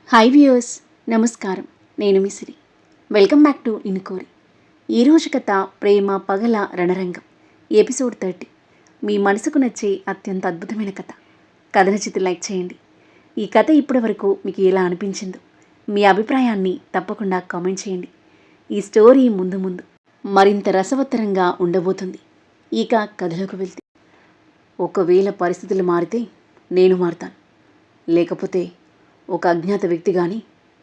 Hi viewers, నమస్కారం. నేను Misiri. Welcome back to ఇనుకోరి. ఈరోజు కథ ప్రేమ పగల రణరంగం, ఎపిసోడ్ 30. మీ మనసుకు నచ్చే అత్యంత అద్భుతమైన కథ. కథ నచ్చితే లైక్ చేయండి. ఈ కథ ఇప్పటి వరకు మీకు ఎలా అనిపించిందో మీ అభిప్రాయాన్ని తప్పకుండా కామెంట్ చేయండి. ఈ స్టోరీ ముందు ముందు మరింత రసవత్తరంగా ఉండబోతుంది. ఇక కథలోకి వెళ్తే, ఒకవేళ పరిస్థితులు మారితే నేను మారుతాను, లేకపోతే ఒక అజ్ఞాత వ్యక్తి కానీ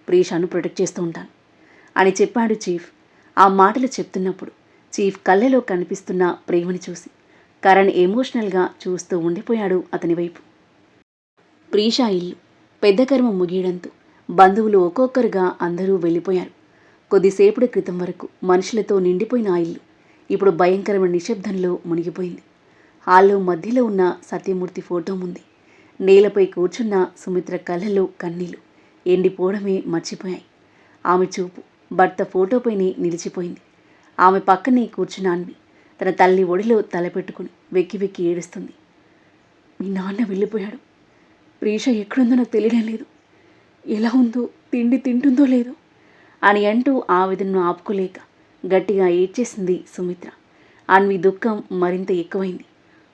ప్రీషాను ప్రొటెక్ట్ చేస్తూ ఉంటాను అని చెప్పాడు చీఫ్. ఆ మాటలు చెప్తున్నప్పుడు చీఫ్ కళ్ళలో కనిపిస్తున్న ప్రేమని చూసి కరణ్ ఎమోషనల్గా చూస్తూ ఉండిపోయాడు అతని వైపు. ప్రీషా ఇల్లు పెద్ద కర్మ ముగియడంతో బంధువులు ఒక్కొక్కరుగా అందరూ వెళ్ళిపోయారు. కొద్దిసేపటి క్రితం వరకు మనుషులతో నిండిపోయిన ఆ ఇల్లు ఇప్పుడు భయంకరమైన నిశ్శబ్దంలో మునిగిపోయింది. హాల్లో మధ్యలో ఉన్న సత్యమూర్తి ఫోటో ఉంది. నేలపై కూర్చున్న సుమిత్ర కళ్ళలో కన్నీళ్లు ఎండిపోవడమే మర్చిపోయాయి. ఆమె చూపు భర్త ఫోటోపైనే నిలిచిపోయింది. ఆమె పక్కనే కూర్చున్న అన్వి తన తల్లి ఒడిలో తలపెట్టుకుని వెక్కి వెక్కి ఏడుస్తుంది. మీ నాన్న వెళ్ళిపోయాడు. ప్రీష ఎక్కడుందో నాకు తెలియడం లేదు. ఎలా ఉందో, తిండి తింటుందో లేదో అని అంటూ ఆవేదనను ఆపుకోలేక గట్టిగా ఏడ్చేసింది సుమిత్ర. అన్వి దుఃఖం మరింత ఎక్కువైంది.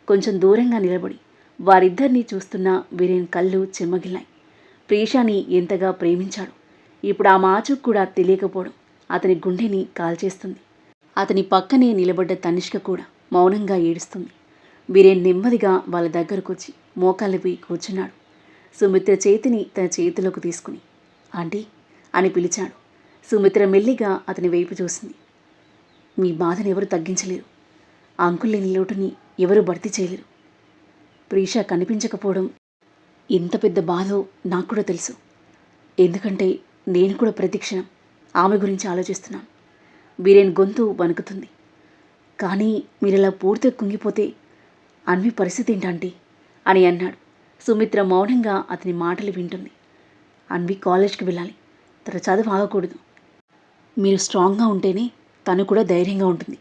కొంచెం దూరంగా నిలబడి వారిద్దరినీ చూస్తున్న వీరేన్ కళ్ళు చెమ్మగిల్లాయి. ప్రీషాని ఎంతగా ప్రేమించాడు, ఇప్పుడు ఆ మాచుకు కూడా తెలియకపోవడం అతని గుండెని కాల్చేస్తుంది. అతని పక్కనే నిలబడ్డ తనిష్క కూడా మౌనంగా ఏడుస్తుంది. వీరేన్ నెమ్మదిగా వాళ్ళ దగ్గరకొచ్చి మోకాళ్ళపై కూర్చున్నాడు. సుమిత్ర చేతిని తన చేతిలోకి తీసుకుని ఆంటీ అని పిలిచాడు. సుమిత్ర మెల్లిగా అతని వైపు చూసింది. మీ బాధను ఎవరు తగ్గించలేరు, ఆ అంకుల్ లేని లోటుని ఎవరు భర్తీ చేయలేరు. ప్రీషా కనిపించకపోవడం ఎంత పెద్ద బాధో నాకు కూడా తెలుసు. ఎందుకంటే నేను కూడా ప్రతిక్షణం ఆమె గురించి ఆలోచిస్తున్నాను. వీరేన్ గొంతు వణుకుతుంది. కానీ మీరిలా పూర్తిగా కుంగిపోతే అన్వి పరిస్థితి ఏంటంటీ అని అన్నాడు. సుమిత్ర మౌనంగా అతని మాటలు వింటుంది. అన్వి కాలేజ్కి వెళ్ళాలి, తన చదువు ఆగకూడదు. మీరు స్ట్రాంగ్గా ఉంటేనే తను కూడా ధైర్యంగా ఉంటుంది.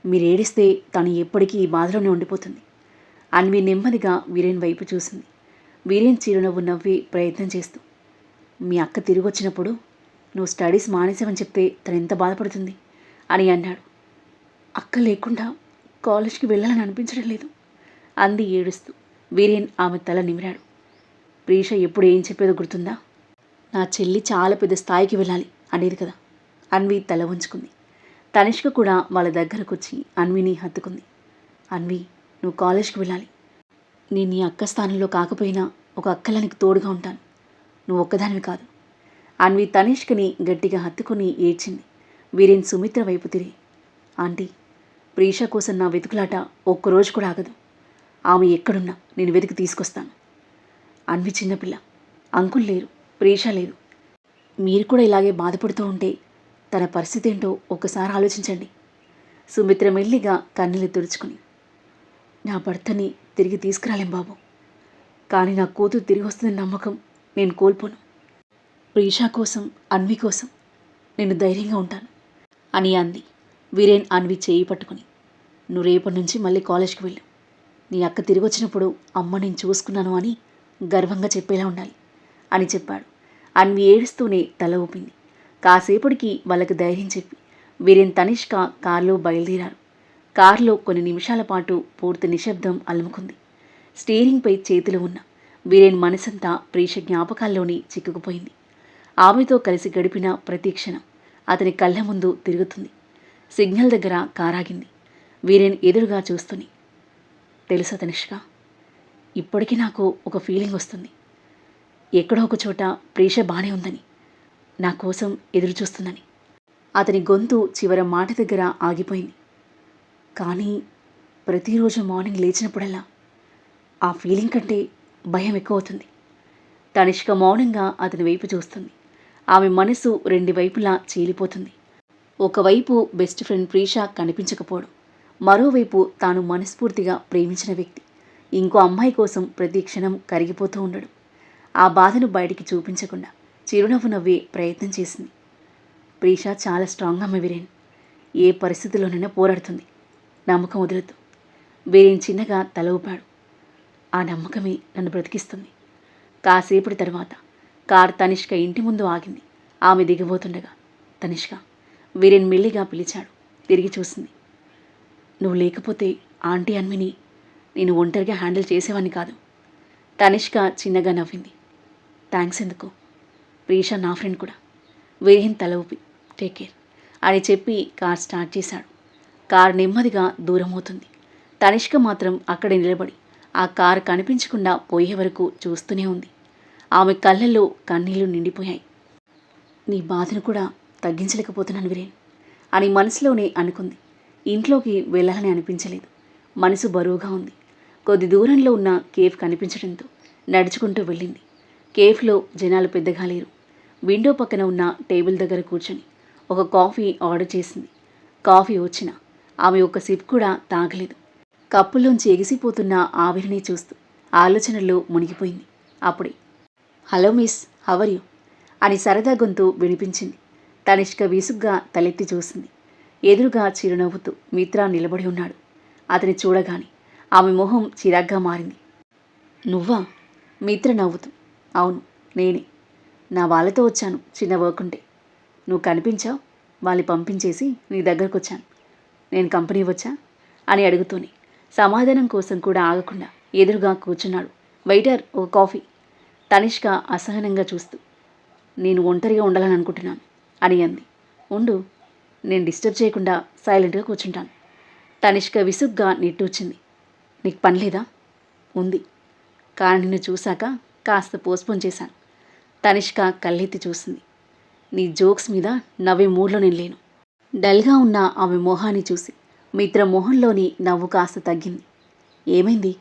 మీరు ఏడిస్తే తను ఎప్పటికీ ఈ బాధలోనే ఉండిపోతుంది. అన్వి నెమ్మదిగా వీరేన్ వైపు చూసింది. వీరేన్ చిరునవ్వు నవ్వే ప్రయత్నం చేస్తూ, మీ అక్క తిరిగి వచ్చినప్పుడు నువ్వు స్టడీస్ మానేసావని చెప్తే తను ఎంత బాధపడుతుంది అని అన్నాడు. అక్క లేకుండా కాలేజ్కి వెళ్ళాలని అనిపించడం లేదు అంది ఏడుస్తూ. వీరేన్ ఆమె తల నిమిరాడు. ప్రీష ఎప్పుడు ఏం చెప్పేదో గుర్తుందా? నా చెల్లి చాలా పెద్ద స్థాయికి వెళ్ళాలి అనేది కదా. అన్వి తల ఉంచుకుంది. తనిష్క కూడా వాళ్ళ దగ్గరకొచ్చి అన్విని హత్తుకుంది. అన్వి, నువ్వు కాలేజ్కి వెళ్ళాలి. నేను నీ అక్క స్థానంలో కాకపోయినా ఒక అక్కలా నీకు తోడుగా ఉంటాను. నువ్వు ఒక్కదానివి కాదు. అన్వి తనిష్కని గట్టిగా హత్తుకుని ఏడ్చింది. వీరేన్ సుమిత్ర వైపు తిరిగి, ఆంటీ, ప్రీష కోసం నా వెతుకులాట ఒక్కరోజు కూడా ఆగదు. ఆమె ఎక్కడున్నా నేను వెతికి తీసుకొస్తాను. అన్వి చిన్నపిల్ల, అంకుల్ లేరు, ప్రీష లేదు. మీరు కూడా ఇలాగే బాధపడుతూ ఉంటే తన పరిస్థితి ఏంటో ఒక్కసారి ఆలోచించండి. సుమిత్ర మెల్లిగా కన్నీళ్ళు తుడుచుకుని, నా భర్తని తిరిగి తీసుకురాలేం బాబు, కానీ నా కూతురు తిరిగి వస్తుందని నమ్మకం నేను కోల్పోను. ప్రీషా కోసం, అన్వి కోసం నేను ధైర్యంగా ఉంటాను అని అంది. వీరేన్ అన్వి చేయి పట్టుకుని, నువ్వు రేపటి నుంచి మళ్ళీ కాలేజ్కి వెళ్ళు. నీ అక్క తిరిగి వచ్చినప్పుడు అమ్మ నేను చూసుకున్నాను అని గర్వంగా చెప్పేలా ఉండాలి అని చెప్పాడు. అన్వి ఏడుస్తూనే తల ఊపింది. కాసేపటికి వాళ్ళకి ధైర్యం చెప్పి వీరేన్ తనిష్క కారులో బయలుదేరారు. కారులో కొన్ని నిమిషాల పాటు పూర్తి నిశ్శబ్దం అలుముకుంది. స్టీరింగ్పై చేతులు ఉన్న వీరేన్ మనసంతా ప్రీష జ్ఞాపకాల్లోని చిక్కుకుపోయింది. ఆమెతో కలిసి గడిపిన ప్రతి క్షణం అతని కళ్ళ ముందు తిరుగుతుంది. సిగ్నల్ దగ్గర కారాగింది. వీరేన్ ఎదురుగా చూస్తుని, తెలుసా తనిష్క, ఇప్పటికీ నాకు ఒక ఫీలింగ్ వస్తుంది. ఎక్కడో ఒక చోట ప్రీష బానే ఉందని, నా కోసం ఎదురు చూస్తుందని. అతని గొంతు చివర మాట దగ్గర ఆగిపోయింది. కానీ ప్రతిరోజు మార్నింగ్ లేచినప్పుడల్లా ఆ ఫీలింగ్ కంటే భయం ఎక్కువ అవుతుంది. తనిష్క మౌనంగా అతని వైపు చూస్తుంది. ఆమె మనసు రెండు వైపులా చీలిపోతుంది. ఒకవైపు బెస్ట్ ఫ్రెండ్ ప్రీష కనిపించకపోవడం, మరోవైపు తాను మనస్ఫూర్తిగా ప్రేమించిన వ్యక్తి ఇంకో అమ్మాయి కోసం ప్రతి క్షణం కరిగిపోతూ ఉండడం. ఆ బాధను బయటికి చూపించకుండా చిరునవ్వు నవ్వే ప్రయత్నం చేసింది. ప్రీష చాలా స్ట్రాంగ్ అమ్మ వీరేన్, ఏ పరిస్థితిలోనైనా పోరాడుతుంది. నమ్మకం వదలొద్దు. వీరేన్ చిన్నగా తల ఊపాడు. ఆ నమ్మకమే నన్ను బ్రతికిస్తుంది. కాసేపటి తర్వాత కార్ తనిష్క ఇంటి ముందు ఆగింది. ఆమె దిగబోతుండగా, తనిష్క, వీరేన్ మెల్లిగా పిలిచాడు. తిరిగి చూసింది. నువ్వు లేకపోతే ఆంటీ అన్విని నేను ఒంటరిగా హ్యాండిల్ చేసేవాడిని కాదు. తనిష్క చిన్నగా నవ్వింది. థ్యాంక్స్ ఎందుకు, ప్రీషా నా ఫ్రెండ్ కూడా. వీరేన్ తల ఊపి టేక్ కేర్ అని చెప్పి కార్ స్టార్ట్ చేశాడు. కారు నెమ్మదిగా దూరం అవుతుంది. తనిష్క మాత్రం అక్కడే నిలబడి ఆ కారు కనిపించకుండా పోయే వరకు చూస్తూనే ఉంది. ఆమె కళ్ళల్లో కన్నీళ్లు నిండిపోయాయి. నీ బాధను కూడా తగ్గించలేకపోతున్నాను వీరేన్ అని మనసులోనే అనుకుంది. ఇంట్లోకి వెళ్ళాలని అనిపించలేదు. మనసు బరువుగా ఉంది. కొద్ది దూరంలో ఉన్న కేఫ్ కనిపించడంతో నడుచుకుంటూ వెళ్ళింది. కేఫ్లో జనాలు పెద్దగా లేరు. విండో పక్కన ఉన్న టేబుల్ దగ్గర కూర్చొని ఒక కాఫీ ఆర్డర్ చేసింది. కాఫీ వచ్చినా ఆమె ఒక సిప్ కూడా తాగలేదు. కప్పులోంచి ఎగిసిపోతున్న ఆవిరిని చూస్తూ ఆలోచనల్లో మునిగిపోయింది. అప్పుడే హలో మిస్, హవర్ యూ అని సరదా గొంతు వినిపించింది. తనిష్క విసుగ్గా తలెత్తి చూసింది. ఎదురుగా చిరునవ్వుతూ మిత్ర నిలబడి ఉన్నాడు. అతని చూడగానే ఆమె మొహం చిరాగ్గా మారింది. నువ్వా? మిత్ర నవ్వుతూ అవును నేనే. నా వాళ్ళతో వచ్చాను, చిన్న వర్క్ ఉంటే. నువ్వు కనిపించావు, వాళ్ళని పంపించేసి నీ దగ్గరకు వచ్చాను. నేను కంపెనీ వచ్చా అని అడుగుతూనే సమాధానం కోసం కూడా ఆగకుండా ఎదురుగా కూర్చున్నాడు. వెయిటర్, ఒక కాఫీ. తనిష్క అసహనంగా చూస్తూ నేను ఒంటరిగా ఉండాలని అనుకుంటున్నాను అని అంది. ఉండు, నేను డిస్టర్బ్ చేయకుండా సైలెంట్గా కూర్చుంటాను. తనిష్క విసుగ్గా నిట్టూర్చింది. నీకు పని లేదా? ఉంది, కానీ నిన్ను చూశాక కాస్త పోస్ట్పోన్ చేశాను. తనిష్క కళ్ళెత్తి చూసింది. నీ జోక్స్ మీద నవ్వే మూడ్లో నేను లేను. డల్గా ఉన్న ఆమె మొహాన్ని చూసి మిత్ర మొహంలోని నవ్వు కాస్త తగ్గింది. ఏమైంది?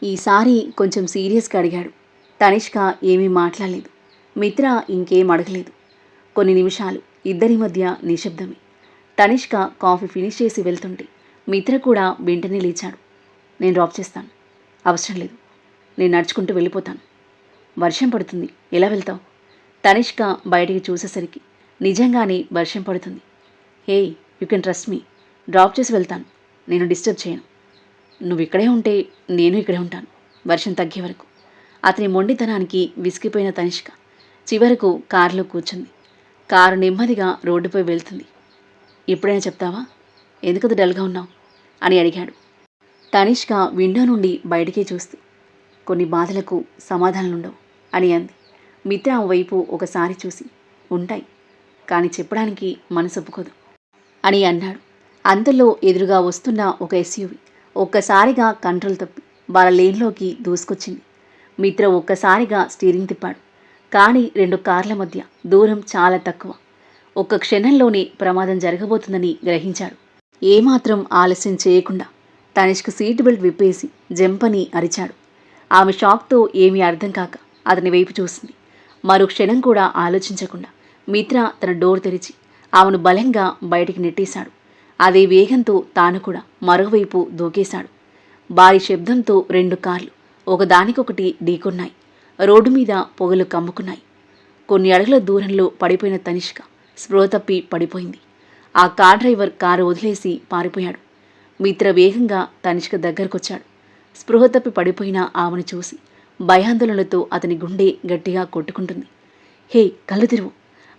ఈసారి కొంచెం సీరియస్గా అడిగాడు. తనిష్క ఏమీ మాట్లాడలేదు. మిత్ర ఇంకేం అడగలేదు. కొన్ని నిమిషాలు ఇద్దరి మధ్య నిశ్శబ్దమే. తనిష్క కాఫీ ఫినిష్ చేసి వెళ్తుంటే మిత్ర కూడా వెంటనే లేచాడు. నేను డ్రాప్ చేస్తాను. అవసరం లేదు, నేను నడుచుకుంటూ వెళ్ళిపోతాను. వర్షం పడుతుంది, ఎలా వెళ్తావు? తనిష్క బయటికి చూసేసరికి నిజంగానే వర్షం పడుతుంది. Hey, you can trust me, drop చేసి వెళ్తాను, నేను డిస్టర్బ్ చేయను. నువ్వు ఇక్కడే ఉంటే నేను ఇక్కడే ఉంటాను, వర్షం తగ్గే వరకు. అతని మొండితనానికి విసిగిపోయిన తనిష్క చివరకు కారులో కూర్చుంది. కారు నెమ్మదిగా రోడ్డుపై వెళ్తుంది. ఎప్పుడైనా చెప్తావా, ఎందుకది డల్గా ఉన్నావు అని అడిగాడు. తనిష్క విండో నుండి బయటికే చూస్తూ కొన్ని బాధలకు సమాధానాలుండవు అని అంది. మిత్ర వైపు ఒకసారి చూసి ఉంటాయి, కానీ చెప్పడానికి మనసు ఒప్పుకోదు అని అన్నాడు. అంతలో ఎదురుగా వస్తున్న ఒక ఎస్యూవి ఒక్కసారిగా కంట్రోల్ తప్పి వాళ్ళ లేన్లోకి దూసుకొచ్చింది. మిత్ర ఒక్కసారిగా స్టీరింగ్ తిప్పాడు. కానీ రెండు కార్ల మధ్య దూరం చాలా తక్కువ. ఒక్క క్షణంలోనే ప్రమాదం జరగబోతుందని గ్రహించాడు. ఏమాత్రం ఆలస్యం చేయకుండా తనిష్క సీట్ బెల్ట్ విప్పేసి జంపని అరిచాడు. ఆమె షాక్తో ఏమీ అర్థం కాక అతని వైపు చూసింది. మరో క్షణం కూడా ఆలోచించకుండా మిత్ర తన డోర్ తెరిచి ఆమెను బలంగా బయటికి నెట్టేశాడు. అదే వేగంతో తాను కూడా మరోవైపు దూకేశాడు. భారీ శబ్దంతో రెండు కార్లు ఒకదానికొకటి ఢీకొన్నాయి. రోడ్డు మీద పొగలు కమ్ముకున్నాయి. కొన్ని అడుగుల దూరంలో పడిపోయిన తనిష్క స్పృహ తప్పి పడిపోయింది. ఆ కార్ డ్రైవర్ కారు వదిలేసి పారిపోయాడు. మిత్ర వేగంగా తనిష్క దగ్గరకొచ్చాడు. స్పృహ తప్పి పడిపోయిన ఆమెను చూసి భయాందోళనలతో అతని గుండె గట్టిగా కొట్టుకుంటుంది. హే, కళ్ళు తెరువు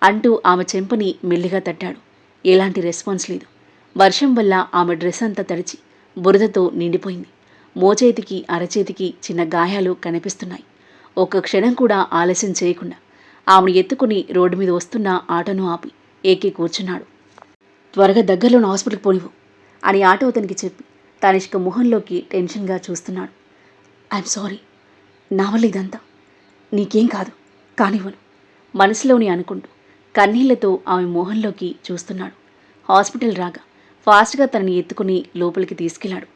అంటూ ఆమె చెంపని మెల్లిగా తట్టాడు. ఎలాంటి రెస్పాన్స్ లేదు. వర్షం వల్ల ఆమె డ్రెస్ అంతా తడిచి బురదతో నిండిపోయింది. మోచేతికి అరచేతికి చిన్న గాయాలు కనిపిస్తున్నాయి. ఒక్క క్షణం కూడా ఆలస్యం చేయకుండా ఆమెను ఎత్తుకుని రోడ్డు మీద వస్తున్న ఆటోను ఆపి ఎక్కి కూర్చున్నాడు. త్వరగా దగ్గరలోని హాస్పిటల్కి పోనివ్వు అని ఆటో అతనికి చెప్పి తనిష్క మొహంలోకి టెన్షన్గా చూస్తున్నాడు. ఐఎమ్ సారీ, నా వల్ల ఇదంతా. నీకేం కాదు, కానివ్వను మనసులోని అనుకుంటూ కన్నీళ్లతో ఆమె మొహంలోకి చూస్తున్నాడు. హాస్పిటల్ రాగా ఫాస్ట్గా తనని ఎత్తుకుని లోపలికి తీసుకెళ్లాడు.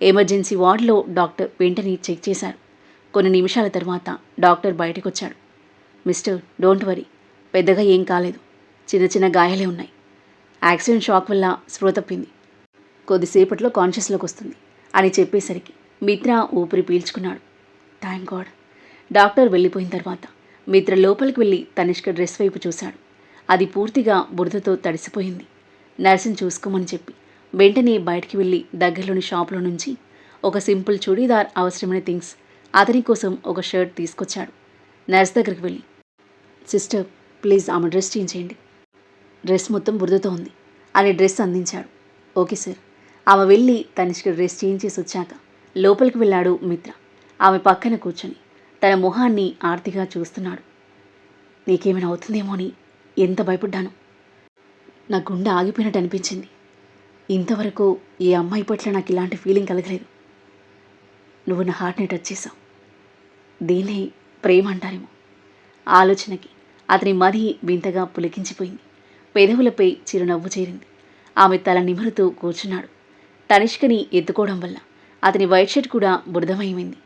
ఎమర్జెన్సీ వార్డులో డాక్టర్ వెంటనే చెక్ చేశారు. కొన్ని నిమిషాల తర్వాత డాక్టర్ బయటకొచ్చాడు. మిస్టర్, డోంట్ వరీ, పెద్దగా ఏం కాలేదు, చిన్న చిన్న గాయాలే ఉన్నాయి. యాక్సిడెంట్ షాక్ వల్ల స్పృహ తప్పింది, కొద్దిసేపట్లో కాన్షియస్లోకి వస్తుంది అని చెప్పేసరికి మిత్ర ఊపిరి పీల్చుకున్నాడు. Thank God. డాక్టర్ వెళ్ళిపోయిన తర్వాత మిత్ర లోపలికి వెళ్ళి తనిష్క డ్రెస్ వైపు చూశాడు. అది పూర్తిగా బురదతో తడిసిపోయింది. నర్సుని చూసుకోమని చెప్పి వెంటనే బయటికి వెళ్ళి దగ్గరలోని షాప్లో నుంచి ఒక సింపుల్ చుడీదార్, అవసరమైన థింగ్స్, అతని కోసం ఒక షర్ట్ తీసుకొచ్చాడు. నర్స్ దగ్గరికి వెళ్ళి సిస్టర్ ప్లీజ్ ఆమె డ్రెస్ చేంజ్ చేయండి, డ్రెస్ మొత్తం బురదతో ఉంది అని డ్రెస్ అందించాడు. Okay sir. ఆమె వెళ్ళి తనిష్క డ్రెస్ చేంజ్ చేసి వచ్చాక లోపలికి వెళ్ళాడు మిత్ర. ఆమె పక్కన కూర్చొని తన మొహాన్ని ఆర్తిగా చూస్తున్నాడు. నీకేమైనా అవుతుందేమో అని ఎంత భయపడ్డాను. నా గుండె ఆగిపోయినట్టు అనిపించింది. ఇంతవరకు ఈ అమ్మాయి పట్ల నాకు ఇలాంటి ఫీలింగ్ కలగలేదు. నువ్వు నా హార్ట్ని టచ్ చేసావు. దీన్నే ప్రేమ అంటారేమో. ఆలోచనకి అతని మది వింతగా పులికించిపోయింది. పెదవులపై చిరునవ్వు చేరింది. ఆమె తల నిమురుతూ కూర్చున్నాడు. తనిష్కని ఎత్తుకోవడం వల్ల అతని వైట్ షర్ట్ కూడా బురదమయమైంది.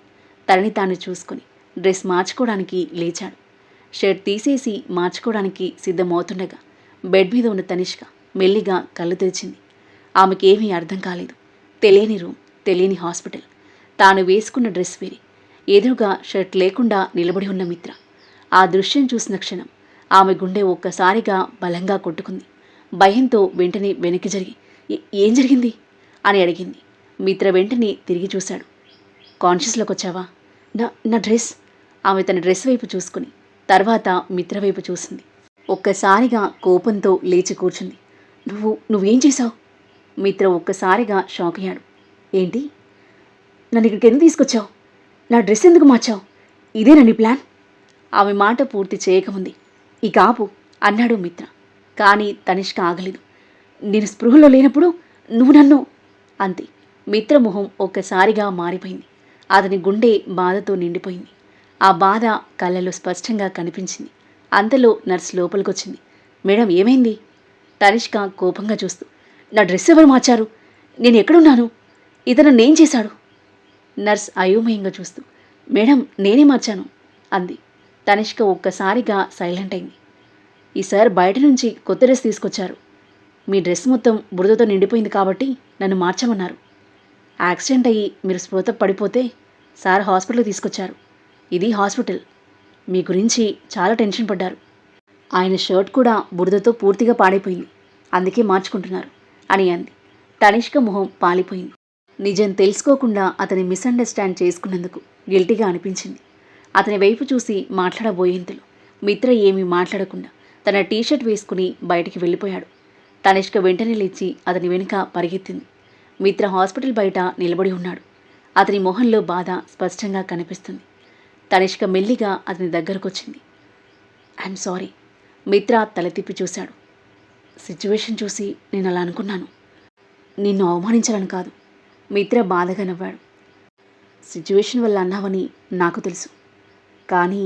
తనని తాను చూసుకొని డ్రెస్ మార్చుకోవడానికి లేచాడు. షర్ట్ తీసేసి మార్చుకోవడానికి సిద్ధమవుతుండగా బెడ్ మీద ఉన్న తనిష్క మెల్లిగా కళ్ళు తెరిచింది. ఆమెకేమీ అర్థం కాలేదు. తెలియని రూమ్, తెలియని హాస్పిటల్, తాను వేసుకున్న డ్రెస్ వేరే, ఎదురుగా షర్ట్ లేకుండా నిలబడి ఉన్న మిత్ర. ఆ దృశ్యం చూసిన క్షణం ఆమె గుండె ఒక్కసారిగా బలంగా కొట్టుకుంది. భయంతో వెంటనే వెనక్కి జరిగి ఏం జరిగింది అని అడిగింది. మిత్ర వెంటనే తిరిగి చూశాడు. కాన్షియస్లోకి వచ్చావా? నా డ్రెస్. ఆమె తన డ్రెస్ వైపు చూసుకుని తర్వాత మిత్ర వైపు చూసింది. ఒక్కసారిగా కోపంతో లేచి కూర్చుంది. నువ్వేం చేశావు? మిత్ర ఒక్కసారిగా షాక్ అయ్యాడు. ఏంటి? నన్ను ఇక్కడికి ఎందుకు తీసుకొచ్చావు? నా డ్రెస్ ఎందుకు మార్చావు? ఇదేనా నీ ప్లాన్? ఆమె మాట పూర్తి చేయకముంది ఇక ఆపు అన్నాడు మిత్ర. కానీ తనిష్క ఆగలేదు. నేను స్పృహలో లేనప్పుడు నువ్వు నన్ను అంతే. మిత్ర మొహం ఒక్కసారిగా మారిపోయింది. అతని గుండె బాధతో నిండిపోయింది. ఆ బాధ కళ్ళలో స్పష్టంగా కనిపించింది. అంతలో నర్స్ లోపలికొచ్చింది. మేడం ఏమైంది? తనిష్క కోపంగా చూస్తూ నా డ్రెస్ ఎవరు మార్చారు? నేను ఎక్కడున్నాను? ఇతను నేనేం చేశాడు? నర్స్ అయోమయంగా చూస్తూ మేడం నేనే మార్చాను అంది. తనిష్క ఒక్కసారిగా సైలెంట్ అయింది. ఈ సార్ బయట నుంచి కొత్త డ్రెస్ తీసుకొచ్చారు. మీ డ్రెస్ మొత్తం బురదతో నిండిపోయింది కాబట్టి నన్ను మార్చమన్నారు. యాక్సిడెంట్ అయ్యి మీరు స్పృహతో పడిపోతే సార్ హాస్పిటల్కి తీసుకొచ్చారు. ఇది హాస్పిటల్. మీ గురించి చాలా టెన్షన్ పడ్డారు. ఆయన షర్ట్ కూడా బురదతో పూర్తిగా పాడైపోయింది, అందుకే మార్చుకుంటున్నారు అని అంది. తనిష్క మొహం పాలిపోయింది. నిజం తెలుసుకోకుండా అతని మిస్అండర్స్టాండ్ చేసుకున్నందుకు గిల్టీగా అనిపించింది. అతని వైపు చూసి మాట్లాడబోయేంతలో మిత్ర ఏమీ మాట్లాడకుండా తన టీషర్ట్ వేసుకుని బయటికి వెళ్ళిపోయాడు. తనిష్క వెంటనే లేచి అతని వెనుక పరిగెత్తింది. మిత్ర హాస్పిటల్ బయట నిలబడి ఉన్నాడు. అతని మొహంలో బాధ స్పష్టంగా కనిపిస్తుంది. తనిష్క మెల్లిగా అతని దగ్గరకొచ్చింది. I'm sorry. మిత్ర తల తిప్పి చూశాడు. సిచ్యువేషన్ చూసి నేను అలా అనుకున్నాను. నిన్ను అవమానించాలని కాదు. మిత్ర బాధగా నవ్వాడు. సిచ్యువేషన్ వల్ల అన్నావని నాకు తెలుసు. కానీ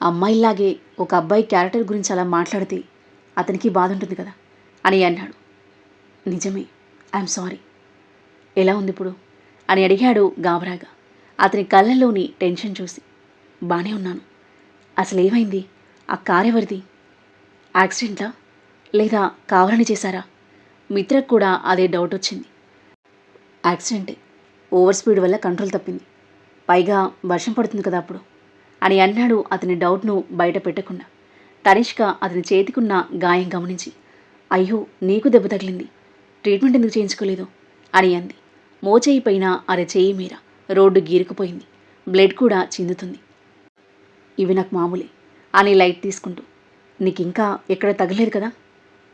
అమ్మాయిలాగే ఒక అబ్బాయి క్యారెక్టర్ గురించి అలా మాట్లాడితే అతనికి బాధ ఉంటుంది కదా అని అన్నాడు. నిజమే. I'm sorry. ఎలా ఉంది ఇప్పుడు అని అడిగాడు గాబరాగా. అతని కళ్ళల్లోని టెన్షన్ చూసి బానే ఉన్నాను. అసలు ఏమైంది? ఆ కారు ఎవరిది? యాక్సిడెంటా లేదా కావాలని చేశారా? మిత్రకు కూడా అదే డౌట్ వచ్చింది. యాక్సిడెంటే. ఓవర్ స్పీడ్ వల్ల కంట్రోల్ తప్పింది. పైగా వర్షం పడుతుంది కదా అప్పుడు అని అన్నాడు అతని డౌట్ను బయట పెట్టకుండా. తనిష్క అతని చేతికున్న గాయం గమనించి అయ్యో నీకు దెబ్బ తగిలింది, ట్రీట్మెంట్ ఎందుకు చేయించుకోలేదు అని అంది. మోచేయి పైన అరచేయి మీర రోడ్డు గీరుకుపోయింది. బ్లడ్ కూడా చిందుతుంది. ఇవి నాకు మామూలే అని లైట్ తీసుకుంటూ నీకింకా ఎక్కడ తగలేదు కదా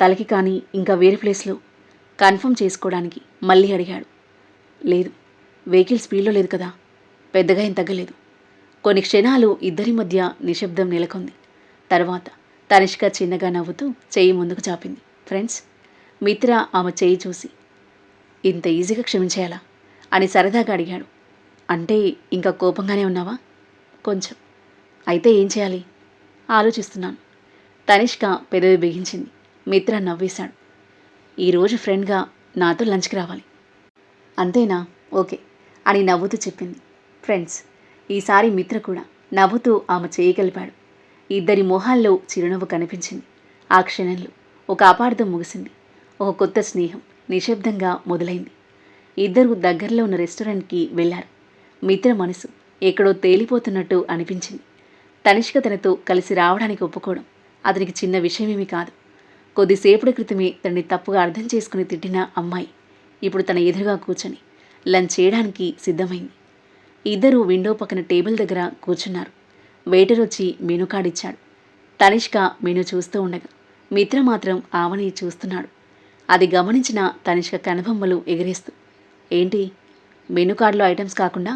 తలకి? కానీ ఇంకా వేరే ప్లేస్లో కన్ఫర్మ్ చేసుకోవడానికి మళ్ళీ అడిగాడు. లేదు, వెహికల్ స్పీడ్లో లేదు కదా, పెద్దగా ఏం తగ్గలేదు. కొన్ని క్షణాలు ఇద్దరి మధ్య నిశ్శబ్దం నెలకొంది. తర్వాత తనిష్క చిన్నగా నవ్వుతూ చెయ్యి ముందుకు చాపింది. ఫ్రెండ్స్. మిత్ర ఆమె చెయ్యి చూసి ఇంత ఈజీగా క్షమించేయాలా అని సరదాగా అడిగాడు. అంటే ఇంకా కోపంగానే ఉన్నావా? కొంచెం. అయితే ఏం చేయాలి? ఆలోచిస్తున్నాను. తనిష్క పెదవి బిగించింది. మిత్ర నవ్వేశాడు. ఈరోజు ఫ్రెండ్గా నాతో లంచ్కి రావాలి. అంతేనా? ఓకే అని నవ్వుతూ చెప్పింది. ఫ్రెండ్స్. ఈసారి మిత్ర కూడా నవ్వుతూ ఆమె చేయి కలిపాడు. ఇద్దరి మొహాల్లో చిరునవ్వు కనిపించింది. ఆ క్షణంలో ఒక అపార్థం ముగిసింది. ఒక కొత్త స్నేహం నిశ్శబ్దంగా మొదలైంది. ఇద్దరు దగ్గరలో ఉన్న రెస్టారెంట్కి వెళ్ళారు. మిత్ర మనసు ఎక్కడో తేలిపోతున్నట్టు అనిపించింది. తనిష్క తనతో కలిసి రావడానికి ఒప్పుకోవడం అతనికి చిన్న విషయమేమీ కాదు. కొద్దిసేపటి క్రితమే తనని తప్పుగా అర్థం చేసుకుని తిట్టిన అమ్మాయి ఇప్పుడు తన ఎదురుగా కూర్చొని లంచ్ చేయడానికి సిద్ధమైంది. ఇద్దరూ విండో పక్కన టేబుల్ దగ్గర కూర్చున్నారు. వెయిటర్ వచ్చి మెనూ కార్డ్ ఇచ్చాడు. తనిష్క మెను చూస్తూ ఉండగా మిత్ర మాత్రం ఆమెని చూస్తున్నాడు. అది గమనించిన తనిష్క కనుబొమ్మలు ఎగిరేస్తూ, ఏంటి మెనూ కార్డులో ఐటమ్స్ కాకుండా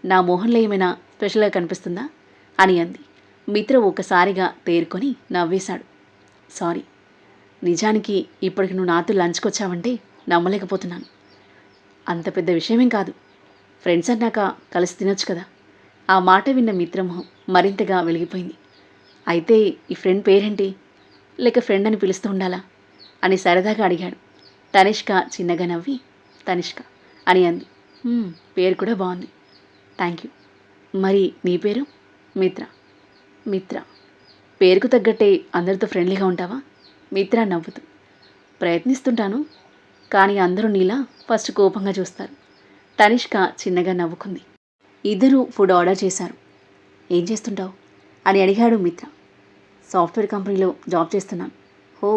నా మొహంలో ఏమైనా స్పెషల్గా కనిపిస్తుందా అని అంది. మిత్ర ఒక్కసారిగా తేరుకొని నవ్వేశాడు. సారీ, నిజానికి ఇప్పటికి నువ్వు నాతో లంచ్కి వచ్చావంటే నమ్మలేకపోతున్నాను. అంత పెద్ద విషయమేం కాదు, ఫ్రెండ్స్ అన్నాక కలిసి తినొచ్చు కదా. ఆ మాట విన్న మిత్రమోహం మరింతగా వెలిగిపోయింది. అయితే ఈ ఫ్రెండ్ పేరేంటి, లేక ఫ్రెండ్ అని పిలుస్తూ ఉండాలా అని సరదాగా అడిగాడు. తనిష్క చిన్నగా నవ్వి తనిష్క అని అంది. పేరు కూడా బాగుంది, థ్యాంక్ యూ. మరి నీ పేరు? మిత్ర. మిత్ర, పేరుకు తగ్గట్టే అందరితో ఫ్రెండ్లీగా ఉంటావా? మిత్ర నవ్వుతూ, ప్రయత్నిస్తుంటాను, కానీ అందరూ నీలా ఫస్ట్ కోపంగా చూస్తారు. తనిష్క చిన్నగా నవ్వుకుంది. ఇద్దరూ ఫుడ్ ఆర్డర్ చేశారు. ఏం చేస్తుంటావు అని అడిగాడు మిత్ర. సాఫ్ట్వేర్ కంపెనీలో జాబ్ చేస్తున్నాను. హో,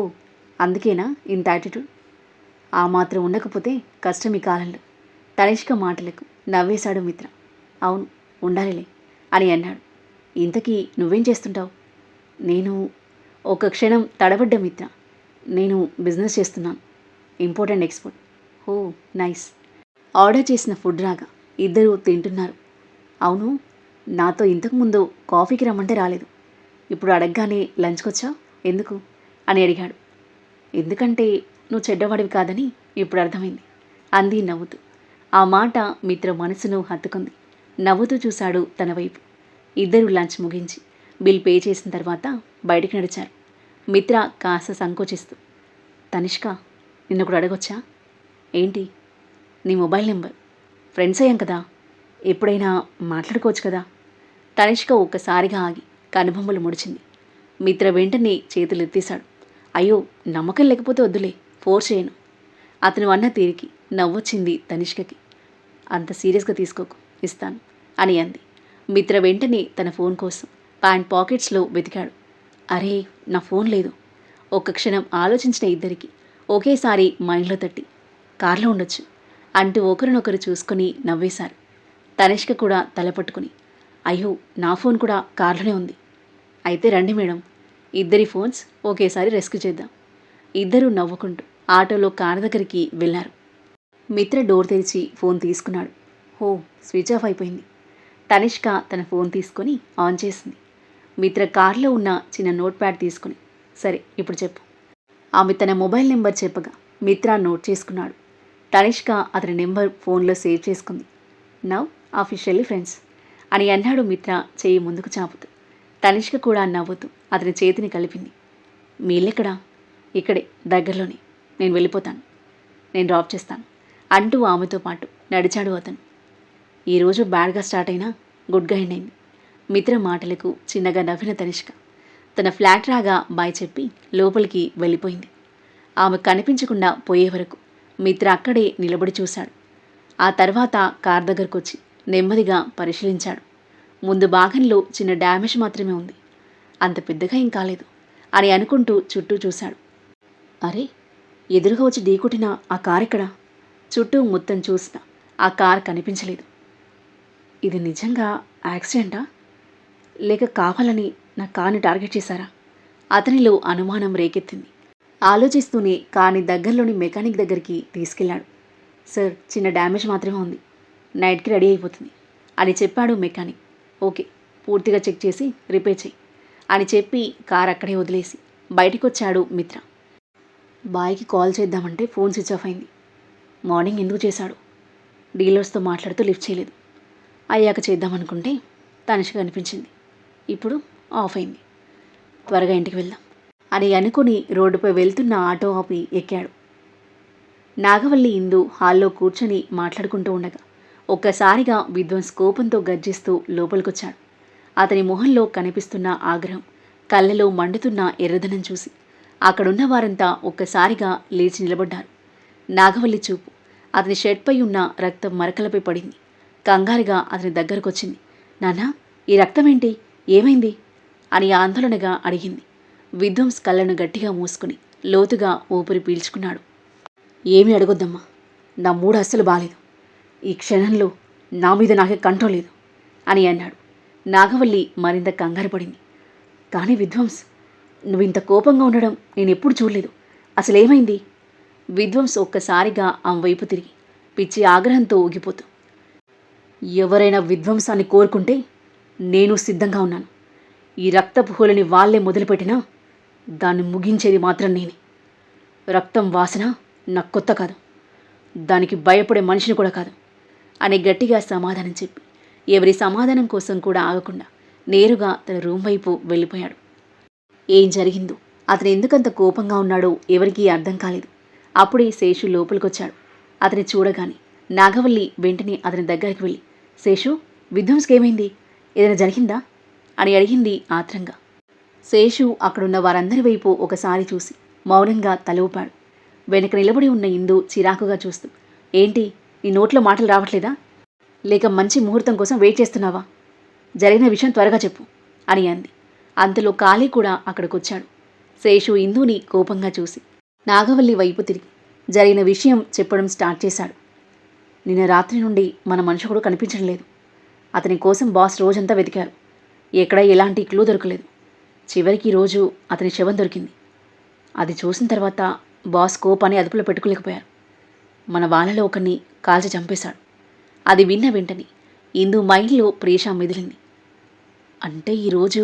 అందుకేనా ఇంత యాటిట్యూడ్? ఆ మాత్రం ఉండకపోతే కష్టం ఈ కాలంలో. తనిష్క మాటలకు నవ్వేశాడు మిత్ర. అవును, ఉండాలిలే అని అన్నాడు. ఇంతకీ నువ్వేం చేస్తుంటావు? నేను ఒక క్షణం తడబడ్డ మిత్ర. నేను బిజినెస్ చేస్తున్నాను, import and export. Oh nice. Order చేసిన ఫుడ్ రాగా ఇద్దరూ తింటున్నారు. అవును, నాతో ఇంతకుముందు కాఫీకి రమ్మంటే రాలేదు, ఇప్పుడు అడగగానే లంచ్కి వచ్చావు ఎందుకు అని అడిగాడు. ఎందుకంటే నువ్వు చెడ్డవాడివి కాదని ఇప్పుడు అర్థమైంది అంది నవ్వుతూ. ఆ మాట మిత్ర మనసును హత్తుకుంది. నవ్వుతూ చూశాడు తన వైపు. ఇద్దరూ లంచ్ ముగించి బిల్ పే చేసిన తర్వాత బయటికి నడిచారు. మిత్ర కాస్త సంకోచిస్తూ, తనిష్క, నిన్నొకడు అడగొచ్చా? ఏంటి? నీ మొబైల్ నెంబర్. ఫ్రెండ్స్ అయ్యాం కదా, ఎప్పుడైనా మాట్లాడుకోవచ్చు కదా. తనిష్క ఒక్కసారిగా ఆగి కనుబొమ్మలు ముడిచింది. మిత్ర వెంటనే చేతులు ఎత్తేశాడు. అయ్యో, నమ్మకం లేకపోతే వద్దులే, ఫోర్స్ చేయను. అతను అన్న తీరికి నవ్వొచ్చింది తనిష్కకి. అంత సీరియస్గా తీసుకోకు, ఇస్తాను అని అంది. మిత్ర వెంటనే తన ఫోన్ కోసం ప్యాంట్ పాకెట్స్లో వెతికాడు. అరే, నా ఫోన్ లేదు. ఒక్క క్షణం ఆలోచించిన ఇద్దరికి ఒకేసారి మైండ్లో తట్టి, కార్లో ఉండొచ్చు అంటూ ఒకరినొకరు చూసుకొని నవ్వేశారు. తనిష్క కూడా తలపట్టుకుని, అయ్యో, నా ఫోన్ కూడా కార్లోనే ఉంది. అయితే రండి మేడం, ఇద్దరి ఫోన్స్ ఒకేసారి రెస్క్యూ చేద్దాం. ఇద్దరూ నవ్వుకుంటూ ఆటోలో కారు దగ్గరికి వెళ్ళారు. మిత్ర డోర్ తెరిచి ఫోన్ తీసుకున్నాడు. హో, స్విచ్ ఆఫ్ అయిపోయింది. తనిష్క తన ఫోన్ తీసుకొని ఆన్ చేసింది. మిత్ర కారులో ఉన్న చిన్న నోట్ ప్యాడ్ తీసుకుని, సరే ఇప్పుడు చెప్పు. ఆమె తన మొబైల్ నెంబర్ చెప్పగా మిత్ర నోట్ చేసుకున్నాడు. తనిష్క అతని నెంబర్ ఫోన్లో సేవ్ చేసుకుంది. నవ్ ఆఫీషియల్లీ ఫ్రెండ్స్ అని అన్నాడు మిత్ర చెయ్యి ముందుకు చాపుతూ. తనిష్క కూడా నవ్వుతూ అతని చేతిని కలిపింది. మీ ఇల్లెక్కడా? ఇక్కడే, దగ్గరలోనే, నేను వెళ్ళిపోతాను, నేను డ్రాప్ చేస్తాను అంటూ ఆమెతో పాటు నడిచాడు అతను. ఈరోజు బ్యాడ్గా స్టార్ట్ అయినా గుడ్గా ఎండ్ అయింది. మిత్ర మాటలకు చిన్నగా నవ్విన తనిష్క తన ఫ్లాట్ రాగా బాయ్ చెప్పి లోపలికి వెళ్ళిపోయింది. ఆమె కనిపించకుండా పోయే వరకు మిత్ర అక్కడే నిలబడి చూశాడు. ఆ తర్వాత కార్ దగ్గరకు వచ్చి నెమ్మదిగా పరిశీలించాడు. ముందు భాగంలో చిన్న డ్యామేజ్ మాత్రమే ఉంది, అంత పెద్దగా ఏం కాలేదు అని అనుకుంటూ చుట్టూ చూశాడు. అరే, ఎదురుగా వచ్చి ఢీకొట్టిన ఆ కార్ ఎక్కడా? చుట్టూ మొత్తం చూసినా ఆ కార్ కనిపించలేదు. ఇది నిజంగా యాక్సిడెంటా, లేక కావాలని నా కార్ని టార్గెట్ చేశారా? అతనిలో అనుమానం రేకెత్తింది. ఆలోచిస్తూనే కార్ని దగ్గరలోని మెకానిక్ దగ్గరికి తీసుకెళ్లాడు. సార్, చిన్న డ్యామేజ్ మాత్రమే ఉంది, నైట్కి రెడీ అయిపోతుంది అని చెప్పాడు మెకానిక్. ఓకే, పూర్తిగా చెక్ చేసి రిపేర్ చేయి అని చెప్పి కార్ అక్కడే వదిలేసి బయటికి వచ్చాడు మిత్ర. బాయ్కి కాల్ చేద్దామంటే ఫోన్ స్విచ్ ఆఫ్ అయింది. మార్నింగ్ ఎందుకు చేశాడు? డీలర్స్తో మాట్లాడుతూ లిఫ్ట్ చేయలేదు. అయ్యాక చేద్దామనుకుంటే తనిష్క కనిపించింది, ఇప్పుడు ఆఫ్ అయింది. త్వరగా ఇంటికి వెళ్దాం అని అనుకుని రోడ్డుపై వెళ్తున్న ఆటో ఆపి ఎక్కాడు. నాగవల్లి ఇందు హాల్లో కూర్చొని మాట్లాడుకుంటూ ఉండగా ఒక్కసారిగా విద్వాంస్ కోపంతో గర్జిస్తూ లోపలికొచ్చాడు. అతని మొహంలో కనిపిస్తున్న ఆగ్రహం, కళ్ళలో మండుతున్న ఎర్రదనం చూసి అక్కడున్న వారంతా ఒక్కసారిగా లేచి నిలబడ్డారు. నాగవల్లి చూపు అతని షర్ట్పై ఉన్న రక్తం మరకలపై పడింది. కంగారుగా అతని దగ్గరకొచ్చింది. నాన్నా, ఈ రక్తమేంటి, ఏమైంది అని ఆందోళనగా అడిగింది. విద్వాంస్ కళ్ళను గట్టిగా మూసుకుని లోతుగా ఊపిరి పీల్చుకున్నాడు. ఏమీ అడగొద్దమ్మా, నా మూడు అస్సలు బాలేదు, ఈ క్షణంలో నా మీద నాకే కంట్రోల్ లేదు అని అన్నాడు. నాగవల్లి మరింత కంగారు పడింది. కానీ విద్వాంస్, నువ్వు ఇంత కోపంగా ఉండడం నేను ఎప్పుడు చూడలేదు. అసలేమైంది? విధ్వంస్ ఒక్కసారిగా ఆమె వైపు తిరిగి పిచ్చి ఆగ్రహంతో ఊగిపోతూ, ఎవరైనా విధ్వంసాన్ని కోరుకుంటే నేను సిద్ధంగా ఉన్నాను. ఈ రక్తపు హోలిని వాళ్లే మొదలుపెట్టినా దాన్ని ముగించేది మాత్రం నేనే. రక్తం వాసన నాకు కొత్త కాదు, దానికి భయపడే మనిషిని కూడా కాదు అని గట్టిగా సమాధానం చెప్పి ఎవరి సమాధానం కోసం కూడా ఆగకుండా నేరుగా తన రూమ్ వైపు వెళ్ళిపోయాడు. ఏం జరిగిందో, అతను ఎందుకంత కోపంగా ఉన్నాడో ఎవరికీ అర్థం కాలేదు. అప్పుడే శేషు లోపలికొచ్చాడు. అతని చూడగానే నాగవల్లి వెంటనే అతని దగ్గరికి వెళ్ళి, శేషు, విధ్వంస్కేమైంది? ఏదైనా జరిగిందా అని అడిగింది ఆత్రంగా. శేషు అక్కడున్న వారందరి వైపు ఒకసారి చూసి మౌనంగా తల ఊపాడు. వెనక నిలబడి ఉన్న ఇందు చిరాకుగా చూస్తూ, ఏంటి, నీ నోట్లో మాటలు రావట్లేదా? లేక మంచి ముహూర్తం కోసం వెయిట్ చేస్తున్నావా? జరిగిన విషయం త్వరగా చెప్పు అని అంది. అంతలో కాళీ కూడా అక్కడికొచ్చాడు. శేషు ఇందుని కోపంగా చూసి నాగవల్లి వైపు తిరిగి జరిగిన విషయం చెప్పడం స్టార్ట్ చేశాడు. నిన్న రాత్రి నుండి మన మనిషి కూడా కనిపించడం లేదు. అతని కోసం బాస్ రోజంతా వెతికారు. ఎక్కడ ఎలాంటి క్లూ దొరకలేదు. చివరికి రోజు అతని శవం దొరికింది. అది చూసిన తర్వాత బాస్ కోపాన్ని అదుపులో పెట్టుకోలేకపోయారు. మన వాళ్ళలో ఒకరిని కాల్చి చంపేశాడు. అది విన్న వెంటనే ఇందు మైండ్లో ప్రేష మెదిలింది. అంటే ఈరోజు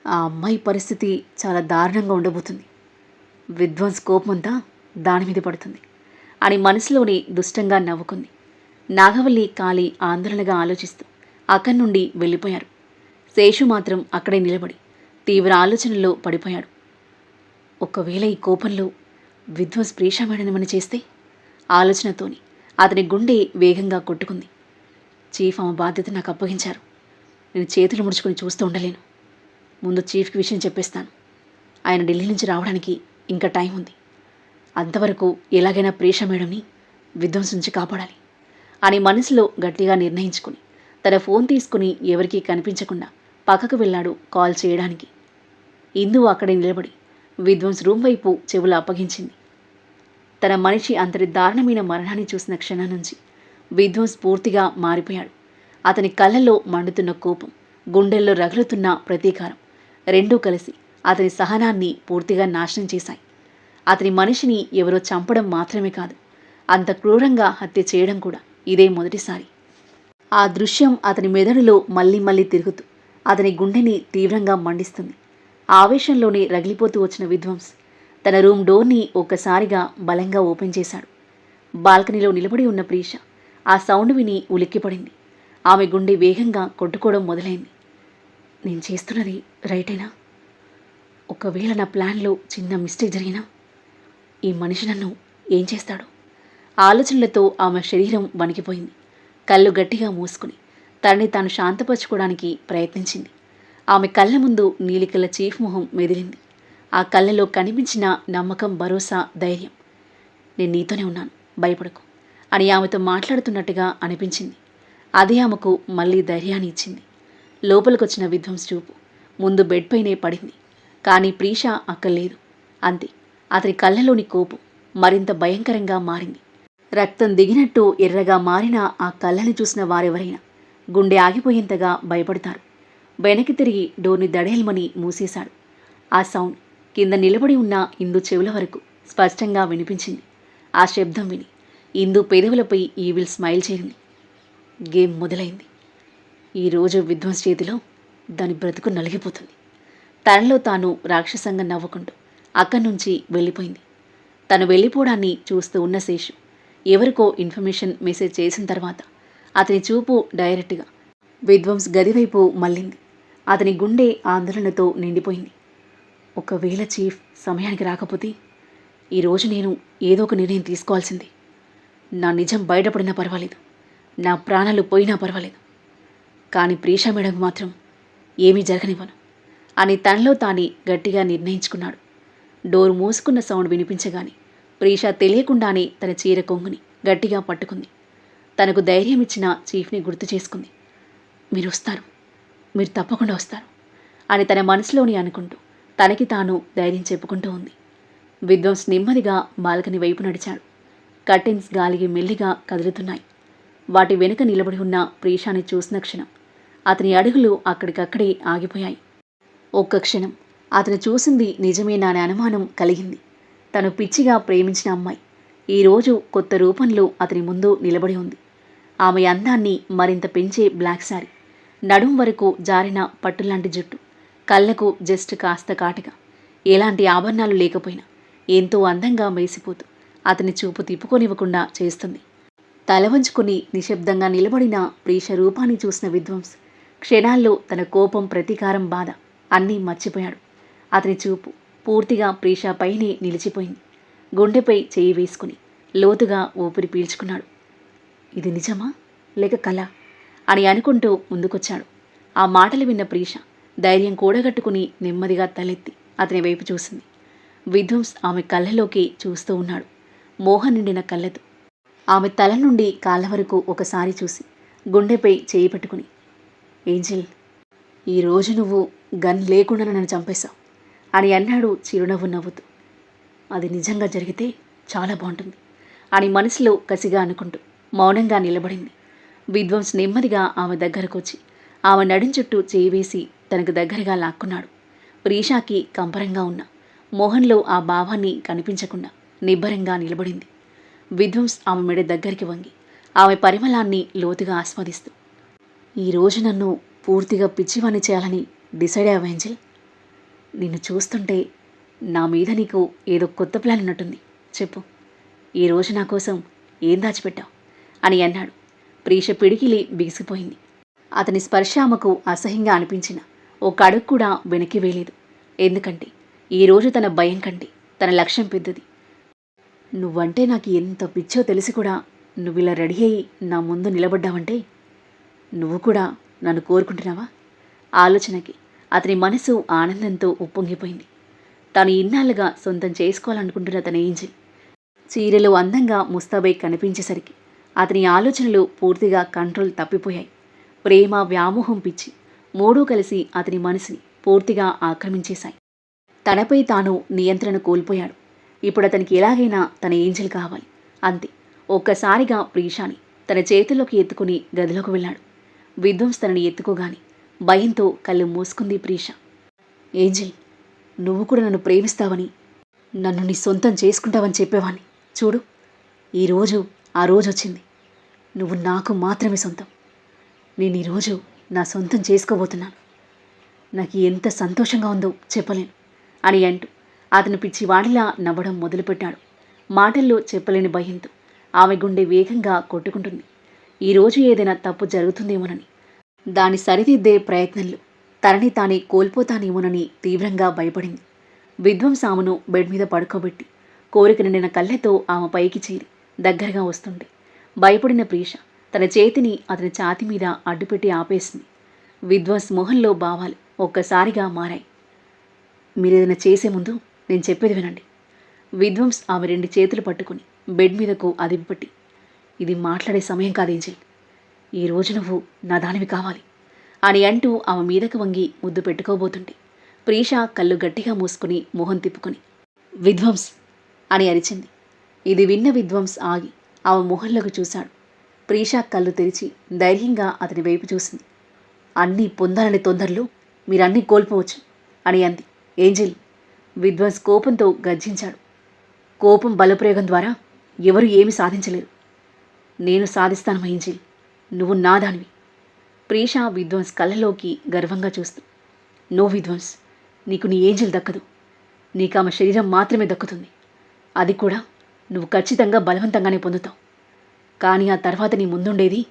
ఆ అమ్మాయి పరిస్థితి చాలా దారుణంగా ఉండబోతుంది. విధ్వంస్ కోపమంతా దాని మీద పడుతుంది అని మనసులోనే దుష్టంగా నవ్వుకుంది. నాగవల్లి కాళీ ఆందోళనగా ఆలోచిస్తూ అక్కడి నుండి వెళ్ళిపోయారు. శేషు మాత్రం అక్కడే నిలబడి తీవ్ర ఆలోచనలో పడిపోయాడు. ఒకవేళ ఈ కోపంలో విధ్వంస్ ప్రేష మేడనమని చేస్తే? ఆలోచనతోని అతని గుండె వేగంగా కొట్టుకుంది. చీఫ్ ఆమె బాధ్యత నాకు అప్పగించారు. నేను చేతులు ముడుచుకొని చూస్తూ ఉండలేను. ముందు చీఫ్కి విషయం చెప్పేస్తాను. ఆయన ఢిల్లీ నుంచి రావడానికి ఇంకా టైం ఉంది. అంతవరకు ఎలాగైనా ప్రేష మేడంని విధ్వంస్ నుంచి కాపాడాలి అని మనసులో గట్టిగా నిర్ణయించుకుని తన ఫోన్ తీసుకుని ఎవరికీ కనిపించకుండా పక్కకు వెళ్ళాడు కాల్ చేయడానికి. ఇందు అక్కడే నిలబడి విధ్వంస్ రూమ్ వైపు చెవులు అప్పగించింది. తన మనిషి అంతటి దారుణమైన మరణాన్ని చూసిన క్షణం నుంచి విధ్వంస్ పూర్తిగా మారిపోయాడు. అతని కళ్ళల్లో మండుతున్న కోపం, గుండెల్లో రగులుతున్న ప్రతీకారం రెండూ కలిసి అతని సహనాన్ని పూర్తిగా నాశనం చేశాయి. అతని మనిషిని ఎవరో చంపడం మాత్రమే కాదు, అంత క్రూరంగా హత్య చేయడం కూడా ఇదే మొదటిసారి. ఆ దృశ్యం అతని మెదడులో మళ్ళీ మళ్ళీ తిరుగుతూ అతని గుండెని తీవ్రంగా మండిస్తుంది. ఆవేశంలోనే రగిలిపోతూ వచ్చిన విధ్వంస్ తన రూమ్ డోర్ని ఒక్కసారిగా బలంగా ఓపెన్ చేశాడు. బాల్కనీలో నిలబడి ఉన్న ప్రీష ఆ సౌండ్ విని ఉలిక్కిపడింది. ఆమె గుండె వేగంగా కొట్టుకోవడం మొదలైంది. నేను చేస్తున్నది రైటేనా? ఒకవేళ నా ప్లాన్లో చిన్న మిస్టేక్ జరిగినా ఈ మనిషి నన్ను ఏం చేస్తాడు? ఆలోచనలతో ఆమె శరీరం వణికిపోయింది. కళ్ళు గట్టిగా మూసుకుని తనని తాను శాంతపరచుకోవడానికి ప్రయత్నించింది. ఆమె కళ్ళ ముందు నీలికల చీఫ్ మొహం మెదిలింది. ఆ కళ్ళలో కనిపించిన నమ్మకం, భరోసా, ధైర్యం. నేను నీతోనే ఉన్నాను, భయపడకు అని ఆమెతో మాట్లాడుతున్నట్టుగా అనిపించింది. అది ఆమెకు మళ్ళీ ధైర్యాన్ని ఇచ్చింది. లోపలికొచ్చిన విధ్వంస్ చూపు ముందు బెడ్ పైనే పడింది. కానీ ప్రీష అక్కడ లేదు. అంతే, అతని కళ్ళలోని కోపం మరింత భయంకరంగా మారింది. రక్తం దిగినట్టు ఎర్రగా మారిన ఆ కళ్ళని చూసిన వారెవరైనా గుండె ఆగిపోయేంతగా భయపడతారు. వెనక్కి తిరిగి డోర్ని దడేల్మని మూసేశాడు. ఆ సౌండ్ కింద నిలబడి ఉన్న ఇందు చెవుల వరకు స్పష్టంగా వినిపించింది. ఆ శబ్దం విని ఇందు పెదవులపై ఈవిల్ స్మైల్ చేరింది. గేమ్ మొదలైంది. ఈరోజు విధ్వంస్ చేతిలో దాని బ్రతుకు నలిగిపోతుంది. తనలో తాను రాక్షసంగా నవ్వుకుంటూ అక్కడి నుంచి వెళ్ళిపోయింది. తను వెళ్ళిపోవడాన్ని చూస్తూ ఉన్న శేషు ఎవరికో ఇన్ఫర్మేషన్ మెసేజ్ చేసిన తర్వాత అతని చూపు డైరెక్ట్గా విధ్వంస్ గదివైపు మళ్ళింది. అతని గుండె ఆందోళనతో నిండిపోయింది. ఒకవేళ చీఫ్ సమయానికి రాకపోతే ఈరోజు నేను ఏదో ఒక నిర్ణయం తీసుకోవాల్సింది. నా నిజం బయటపడినా పర్వాలేదు, నా ప్రాణాలు పోయినా పర్వాలేదు, కానీ ప్రీషా మేడంకు మాత్రం ఏమీ జరగనివ్వను అని తనలో తానే గట్టిగా నిర్ణయించుకున్నాడు. డోర్ మూసుకున్న సౌండ్ వినిపించగానే ప్రీషా తెలియకుండానే తన చీర కొంగుని గట్టిగా పట్టుకుంది. తనకు ధైర్యం ఇచ్చిన చీఫ్ని గుర్తు చేసుకుంది. మీరు వస్తారు, మీరు తప్పకుండా వస్తారు అని తన మనసులోని అనుకుంటూ తనకి తాను ధైర్యం చెప్పుకుంటూ ఉంది. విధ్వంస్ నెమ్మదిగా బాల్కనీ వైపు నడిచాడు. కర్టెన్స్ గాలికి మెల్లిగా కదులుతున్నాయి. వాటి వెనుక నిలబడి ఉన్న ప్రీషాని చూసిన క్షణం అతని అడుగులు అక్కడికక్కడే ఆగిపోయాయి. ఒక్క క్షణం అతను చూసింది నిజమేనా అనే అనుమానం కలిగింది. తను పిచ్చిగా ప్రేమించిన అమ్మాయి ఈరోజు కొత్త రూపంలో అతని ముందు నిలబడి ఉంది. ఆమె అందాన్ని మరింత పెంచే బ్లాక్ శారీ, నడుం వరకు జారిన పట్టులాంటి జుట్టు, కళ్ళకు జస్ట్ కాస్త కాటుగా, ఎలాంటి ఆభరణాలు లేకపోయినా ఎంతో అందంగా మెరిసిపోతూ అతని చూపు తిప్పుకొనివ్వకుండా చేస్తుంది. తల వంచుకుని నిశ్శబ్దంగా నిలబడిన ప్రీష రూపాన్ని చూసిన విధ్వంస్ క్షణాల్లో తన కోపం, ప్రతీకారం, బాధ అన్నీ మర్చిపోయాడు. అతని చూపు పూర్తిగా ప్రీషాపైనే నిలిచిపోయింది. గుండెపై చేయి వేసుకుని లోతుగా ఊపిరి పీల్చుకున్నాడు. ఇది నిజమా లేక కళ అని అనుకుంటూ ముందుకొచ్చాడు. ఆ మాటలు విన్న ప్రీష ధైర్యం కూడగట్టుకుని నెమ్మదిగా తలెత్తి అతని వైపు చూసింది. విధ్వంస్ ఆమె కళ్ళలోకి చూస్తూ ఉన్నాడు, మోహన్ నిండిన కళ్ళతో. ఆమె తల నుండి కాళ్ళ వరకు ఒకసారి చూసి గుండెపై చేయి పెట్టుకుని, ఏంజెల్, ఈరోజు నువ్వు గన్ లేకుండా నన్ను చంపేశావు అని అన్నాడు చిరునవ్వు నవ్వుతూ. అది నిజంగా జరిగితే చాలా బాగుంటుంది అని మనసులో కసిగా అనుకుంటూ మౌనంగా నిలబడింది. విధ్వంస్ నెమ్మదిగా ఆమె దగ్గరకు వచ్చి ఆమె నడుం చుట్టూ చేయి వేసి తనకు దగ్గరగా లాక్కున్నాడు. ప్రీషాకి కంపరంగా ఉన్న మోహన్లో ఆ భావాన్ని కనిపించకుండా నిబ్బరంగా నిలబడింది. విధ్వంస్ ఆమె మెడ దగ్గరికి వంగి ఆమె పరిమళాన్ని లోతుగా ఆస్వాదిస్తూ, ఈరోజు నన్ను పూర్తిగా పిచ్చివాణ్ణి చేయాలని డిసైడ్ అయ్యావు ఏంజెల్. నిన్ను చూస్తుంటే నా మీద నీకు ఏదో కొత్త ప్లాన్ ఉన్నట్టుంది. చెప్పు, ఈరోజు నా కోసం ఏం దాచిపెట్టావు అని అన్నాడు. ప్రీష పిడికిలి బిగిసిపోయింది. అతని స్పర్శ ఆమెకు అసహ్యంగా అనిపించిన ఒక అడుగు కూడా వెనక్కి వేయలేదు. ఎందుకంటే ఈరోజు తన భయం కంటే తన లక్ష్యం పెద్దది. నువ్వంటే నాకు ఎంత పిచ్చో తెలిసి కూడా నువ్వు ఇలా రెడీ అయ్యి నా ముందు నిలబడ్డావంటే నువ్వు కూడా నన్ను కోరుకుంటున్నావా? ఆలోచనకి అతని మనసు ఆనందంతో ఉప్పొంగిపోయింది. తాను ఇన్నాళ్ళుగా సొంతం చేసుకోవాలనుకుంటున్న తన ఏంజెల్ చీరలో అందంగా ముస్తాబై కనిపించేసరికి అతని ఆలోచనలు పూర్తిగా కంట్రోల్ తప్పిపోయాయి. ప్రేమ, వ్యామోహం, పిచ్చి మూడూ కలిసి అతని మనసుని పూర్తిగా ఆక్రమించేశాయి. తనపై తాను నియంత్రణ కోల్పోయాడు. ఇప్పుడు అతనికి ఎలాగైనా తన ఏంజెల్ కావాలి, అంతే. ఒక్కసారిగా ప్రీషాని తన చేతుల్లోకి ఎత్తుకుని గదిలోకి వెళ్ళాడు. విధ్వంస్ తనని ఎత్తుకోగాని భయంతో కళ్ళు మూసుకుంది ప్రీష. ఏంజెల్, నువ్వు కూడా నన్ను ప్రేమిస్తావని, నన్ను నీ సొంతం చేసుకుంటావని చెప్పేవాణ్ణి. చూడు, ఈరోజు ఆ రోజు వచ్చింది. నువ్వు నాకు మాత్రమే సొంతం. నేను ఈరోజు నా సొంతం చేసుకోబోతున్నాను. నాకు ఎంత సంతోషంగా ఉందో చెప్పలేను అని అంటూ అతను పిచ్చివాడిలా నవ్వడం మొదలుపెట్టాడు. మాటల్లో చెప్పలేని భయంతో ఆమె గుండె వేగంగా కొట్టుకుంటుంది. ఈరోజు ఏదైనా తప్పు జరుగుతుందేమోనని, దాన్ని సరిదిద్దే ప్రయత్నంలో తనని తానే కోల్పోతానేమోనని తీవ్రంగా భయపడింది. విధ్వంస్ ఆమెను బెడ్ మీద పడుకోబెట్టి కోరిక నిండిన కళ్ళతో ఆమె పైకి చేరి దగ్గరగా వస్తుంటే భయపడిన ప్రీష తన చేతిని అతని ఛాతి మీద అడ్డుపెట్టి ఆపేసింది. విధ్వంస్ మొహంలో భావాలు ఒక్కసారిగా మారాయి. మీరేదైనా చేసే ముందు నేను చెప్పేది వినండి. విధ్వంస్ ఆమె 2 చేతులు పట్టుకుని బెడ్ మీదకు అదిమిపెట్టి, ఇది మాట్లాడే సమయం కాదు ఏంజెల్. ఈరోజు నువ్వు నా దానివి కావాలి అని అంటూ ఆమె మీదకు వంగి ముద్దు పెట్టుకోబోతుంటే ప్రీష కళ్ళు గట్టిగా మూసుకుని మొహం తిప్పుకొని, విధ్వంస్ అని అరిచింది. ఇది విన్న విధ్వంస్ ఆగి ఆమె మొహంలోకి చూశాడు. ప్రీష కళ్ళు తెరిచి ధైర్యంగా అతని వైపు చూసింది. అన్నీ పొందాలని తొందరలో మీరన్నీ కోల్పోవచ్చు అని అంది. ఏంజెల్, విధ్వంస్ కోపంతో గర్జించాడు. కోపం బలప్రయోగం ద్వారా ఎవరు ఏమి సాధించలేరు. నేను సాధిస్తాను ఏంజెల్, నువ్వు నా దానివి. ప్రీష విధ్వంస్ కళ్ళలోకి గర్వంగా చూస్తూ, నో విధ్వంస్, నీకు నీ ఏంజెల్ దక్కదు. నీకు ఆమె శరీరం మాత్రమే దక్కుతుంది. అది కూడా నువ్వు ఖచ్చితంగా బలవంతంగానే పొందుతావు. కానీ ఆ తర్వాత నీ ముందుండేది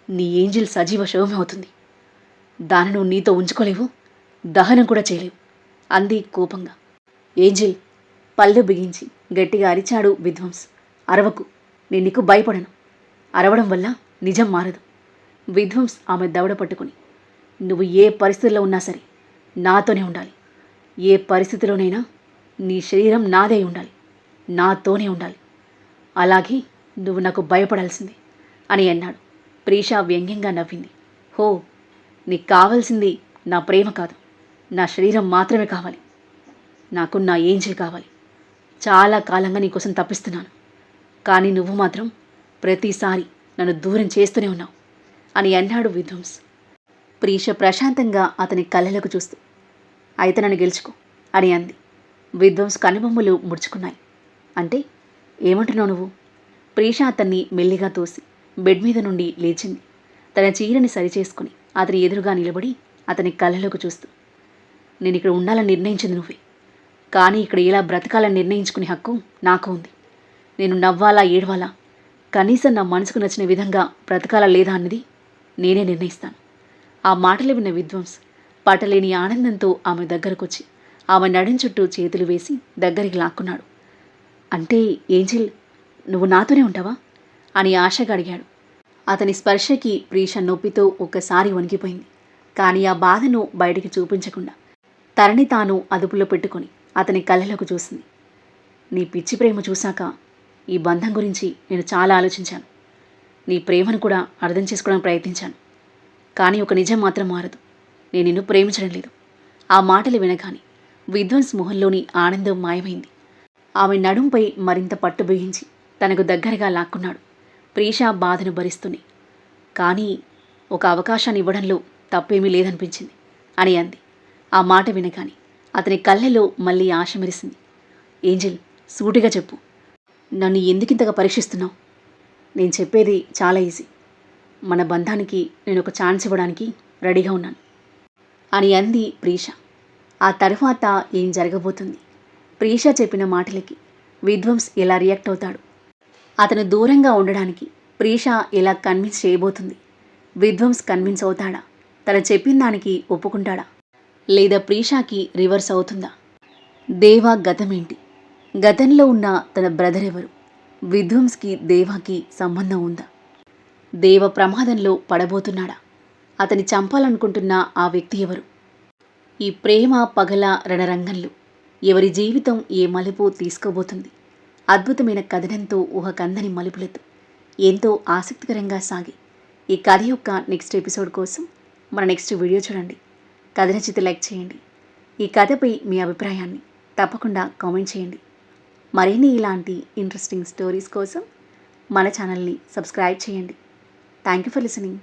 నీ ఏంజెల్ సజీవ శవమే అవుతుంది. దాన్ని నువ్వు నీతో ఉంచుకోలేవు, దహనం కూడా చేయలేవు అంది కోపంగా. ఏంజెల్, పళ్ళు బిగించి గట్టిగా అరిచాడు విధ్వంస్. అరవకు, నేను నీకు భయపడను. అరవడం వల్ల నిజం మారదు. విధ్వంస్ ఆమె దవడ పట్టుకుని, నువ్వు ఏ పరిస్థితుల్లో ఉన్నా సరే నాతోనే ఉండాలి. ఏ పరిస్థితిలోనైనా నీ శరీరం నాదే ఉండాలి, నాతోనే ఉండాలి. అలాగే నువ్వు నాకు భయపడాల్సింది అని అన్నాడు. ప్రీష వ్యంగ్యంగా నవ్వింది. హో, నీకు కావాల్సింది నా ప్రేమ కాదు, నా శరీరం మాత్రమే కావాలి. నాకు నా ఏంజెల్ కావాలి. చాలా కాలంగా నీకోసం తప్పిస్తున్నాను. కానీ నువ్వు మాత్రం ప్రతిసారి నన్ను దూరం చేస్తూనే ఉన్నావు అని అన్నాడు విధ్వంస్. ప్రీష ప్రశాంతంగా అతని కళ్ళలకు చూస్తూ, అయితే నన్ను గెలుచుకో అని అంది. విధ్వంస్ కనుబొమ్మలు ముడుచుకున్నాయి. అంటే ఏమంటున్నావు నువ్వు? ప్రీష అతన్ని మెల్లిగా తోసి బెడ్ మీద నుండి లేచింది. తన చీరని సరిచేసుకుని అతని ఎదురుగా నిలబడి అతని కళ్ళలోకి చూస్తూ, నేను ఇక్కడ ఉండాలని నిర్ణయించింది నువ్వే, కానీ ఇక్కడ ఎలా బ్రతకాలని నిర్ణయించుకునే హక్కు నాకు ఉంది. నేను నవ్వాలా ఏడవాలా, కనీసం నా మనసుకు నచ్చిన విధంగా బ్రతకాలా లేదా అన్నది నేనే నిర్ణయిస్తాను. ఆ మాటలు విన్న విధ్వంస్ పట్టలేని ఆనందంతో ఆమె దగ్గరకొచ్చి ఆమె నడుం చుట్టూ చేతులు వేసి దగ్గరికి లాక్కున్నాడు. అంటే ఏంజిల్, నువ్వు నాతోనే ఉంటావా అని ఆశగా అడిగాడు. అతని స్పర్శకి ప్రీష నొప్పితో ఒక్కసారి వణికిపోయింది. కానీ ఆ బాధను బయటికి చూపించకుండా తనని తాను అదుపులో పెట్టుకొని అతని కళ్ళలోకి చూసింది. నీ పిచ్చి ప్రేమ చూశాక ఈ బంధం గురించి నేను చాలా ఆలోచించాను. నీ ప్రేమను కూడా అర్థం చేసుకోవడానికి ప్రయత్నించాను. కానీ ఒక నిజం మాత్రం మారదు, నేను నిన్ను ప్రేమించడం లేదు. ఆ మాటలు వినగానే విధ్వంస్ మొహంలోని ఆనందం మాయమైంది. ఆమె నడుంపై మరింత పట్టు బిగించి తనకు దగ్గరగా లాక్కున్నాడు. ప్రీష బాధను భరిస్తూనే, కానీ ఒక అవకాశాన్ని ఇవ్వడంలో తప్పేమీ లేదనిపించింది అని అంది. ఆ మాట వినగానే అతని కళ్ళలో మళ్ళీ ఆశ మెరిసింది. ఏంజిల్, సూటిగా చెప్పు, నన్ను ఎందుకింతగా పరీక్షిస్తున్నావు? నేను చెప్పేది చాలా ఈజీ. మన బంధానికి నేను ఒక ఛాన్స్ ఇవ్వడానికి రెడీగా ఉన్నాను అని అంది ప్రీష. ఆ తర్వాత ఏం జరగబోతుంది? ప్రీష చెప్పిన మాటలకి విధ్వంస్ ఎలా రియాక్ట్ అవుతాడు? అతను దూరంగా ఉండడానికి ప్రీష ఎలా కన్విన్స్ చేయబోతుంది? విధ్వంస్ కన్విన్స్ అవుతాడా? తను చెప్పిన దానికి ఒప్పుకుంటాడా? లేదా ప్రీషాకి రివర్స్ అవుతుందా? దేవా గతమేంటి? గతంలో ఉన్న తన బ్రదర్ ఎవరు? విధ్వంస్కి దేవాకి సంబంధం ఉందా? దేవ ప్రమాదంలో పడబోతున్నాడా? అతని చంపాలనుకుంటున్న ఆ వ్యక్తి ఎవరు? ఈ ప్రేమ పగల రణరంగంలో ఎవరి జీవితం ఏ మలుపు తీసుకోబోతుంది? అద్భుతమైన కథనంతో ఊహకందని మలుపులతో ఎంతో ఆసక్తికరంగా సాగి ఈ కథ యొక్క నెక్స్ట్ ఎపిసోడ్ కోసం మన నెక్స్ట్ వీడియో చూడండి. కథ నచ్చితే లైక్ చేయండి. ఈ కథపై మీ అభిప్రాయాన్ని తప్పకుండా కామెంట్ చేయండి. మరిన్ని ఇలాంటి ఇంట్రెస్టింగ్ స్టోరీస్ కోసం మన ఛానల్ని సబ్స్క్రైబ్ చేయండి. Thank you for listening.